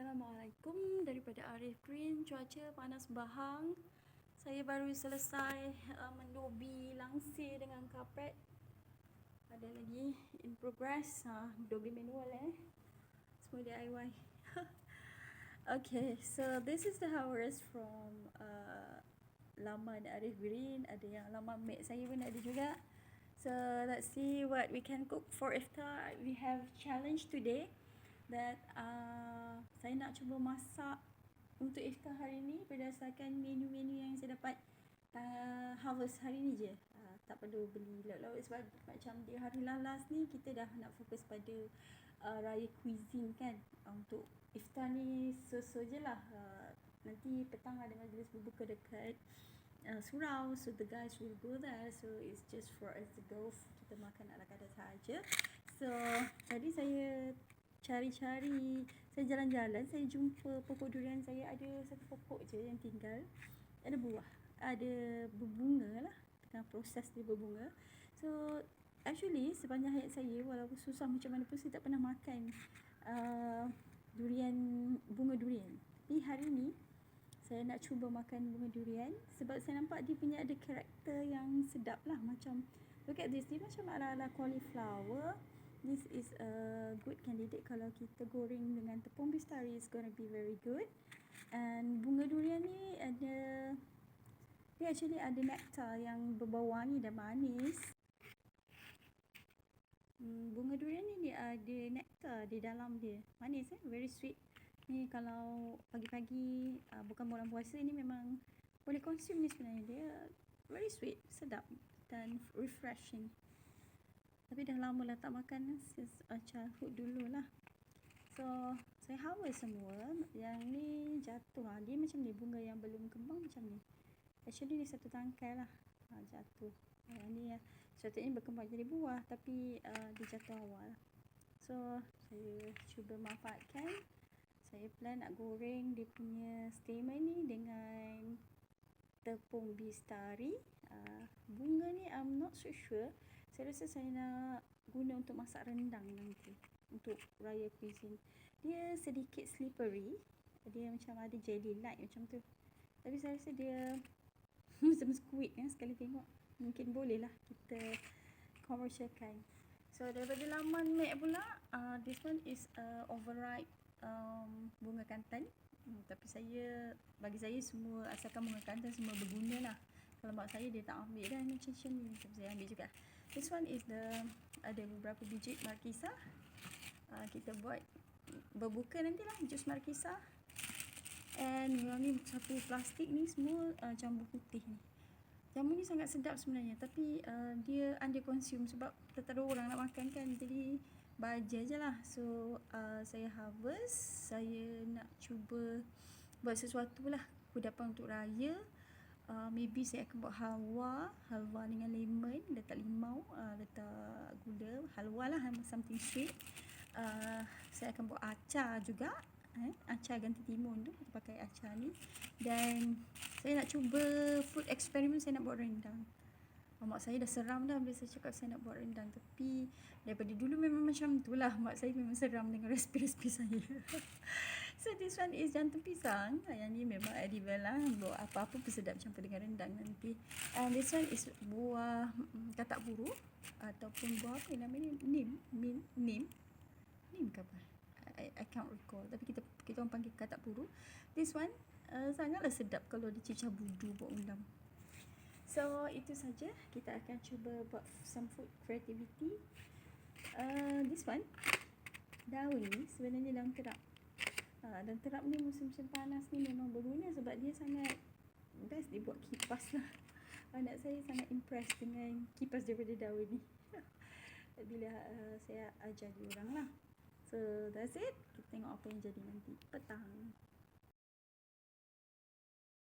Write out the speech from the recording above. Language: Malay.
Assalamualaikum daripada Arif Green. Cuaca panas bahang. Saya baru selesai mendobi langsir dengan karpet. Ada lagi in progress. Dobi manual semua DIY. Okay, so this is the hours from laman Arif Green. Ada yang laman mate saya pun ada juga. So let's see what we can cook for iftar. We have challenge today that saya nak cuba masak untuk iftar hari ni berdasarkan menu-menu yang saya dapat harvest hari ni je. Tak perlu beli lauk-lauk sebab macam di hari lalas ni kita dah nak fokus pada raya cuisine kan. Untuk iftar ni so-so je lah. Nanti petang ada majlis berbuka dekat surau, so the guys will go there, so it's just for us to go, kita makan ala kadar saja. So tadi saya cari-cari, saya jalan-jalan, saya jumpa pokok durian saya ada satu pokok je yang tinggal, ada buah, ada berbunga lah, tengah proses dia berbunga. So actually sepanjang hayat saya, walaupun susah macam mana pun, saya tak pernah makan durian, bunga durian. Tapi hari ni saya nak cuba makan bunga durian sebab saya nampak dia punya ada karakter yang sedap lah. Macam look at this, dia macam ala-ala cauliflower. This is a good candidate kalau kita goreng dengan tepung bistari, it's gonna be very good. And bunga durian ni ada, dia actually ada nektar yang berbau wangi dan manis. Bunga durian ni dia ada nektar di dalam dia, manis very sweet. Ni kalau pagi-pagi bukan bulan puasa ni memang boleh consume ni sebenarnya. Dia very sweet, sedap dan refreshing. Tapi dah lama lah tak makan, since childhood dulu lah. So saya harvest semua. Yang ni jatuh dia macam ni, bunga yang belum kembang macam ni. Actually ni satu tangkai lah jatuh. Yang ni sepatutnya berkembang jadi buah, tapi dia jatuh awal. So saya cuba manfaatkan. Saya plan nak goreng dia punya stamen ni dengan tepung bistari. Bunga ni I'm not so sure. Saya rasa saya nak guna untuk masak rendang nanti, untuk raya cuisine. Dia sedikit slippery, dia macam ada jelly like macam tu. Tapi saya rasa dia macam squid sekali tengok. Mungkin boleh lah kita commercialkan. So daripada laman MAC pula, this one is overripe bunga kantan. Tapi bagi saya semua, asalkan bunga kantan semua berguna lah. Kalau mak saya dia tak ambil dah macam ni, saya ambil juga. This one is ada beberapa biji markisa. Kita buat berbuka nantilah, jus markisa. And yang ni satu plastik ni semua jambu putih ni. Jambu ni sangat sedap sebenarnya, tapi dia under consume sebab tak ada orang nak makan kan, jadi baja je lah. So saya harvest, saya nak cuba buat sesuatu lah kudapan untuk raya. Maybe saya akan buat halwa dengan lemon, letak limau, letak gula, halwa lah, something sweet. Saya akan buat acar juga, acar ganti timun tu, kita pakai acar ni. Dan saya nak cuba food experiment, saya nak buat rendang. Mak saya dah seram dah bila saya cakap saya nak buat rendang. Tapi daripada dulu memang macam tu lah, mak saya memang seram dengan resipi-resipi saya. So this one is jantung pisang. Yang ni memang edible lah, buat apa-apa pun sedap campur dengan rendang nanti. And this one is buah katak buru, ataupun buah apa namanya, nim ke apa, I can't recall. Tapi kita orang panggil katak buru. This one sangatlah sedap kalau dicicah budu buat undang. So itu saja, kita akan cuba buat some food creativity. This one, daun ni sebenarnya daun terap. Daun terap ni musim-musim panas ni memang berguna sebab dia sangat best dibuat kipas lah. Anak saya sangat impressed dengan kipas daripada daun ni bila saya ajar dia orang lah. So that's it, kita tengok apa yang jadi nanti petang.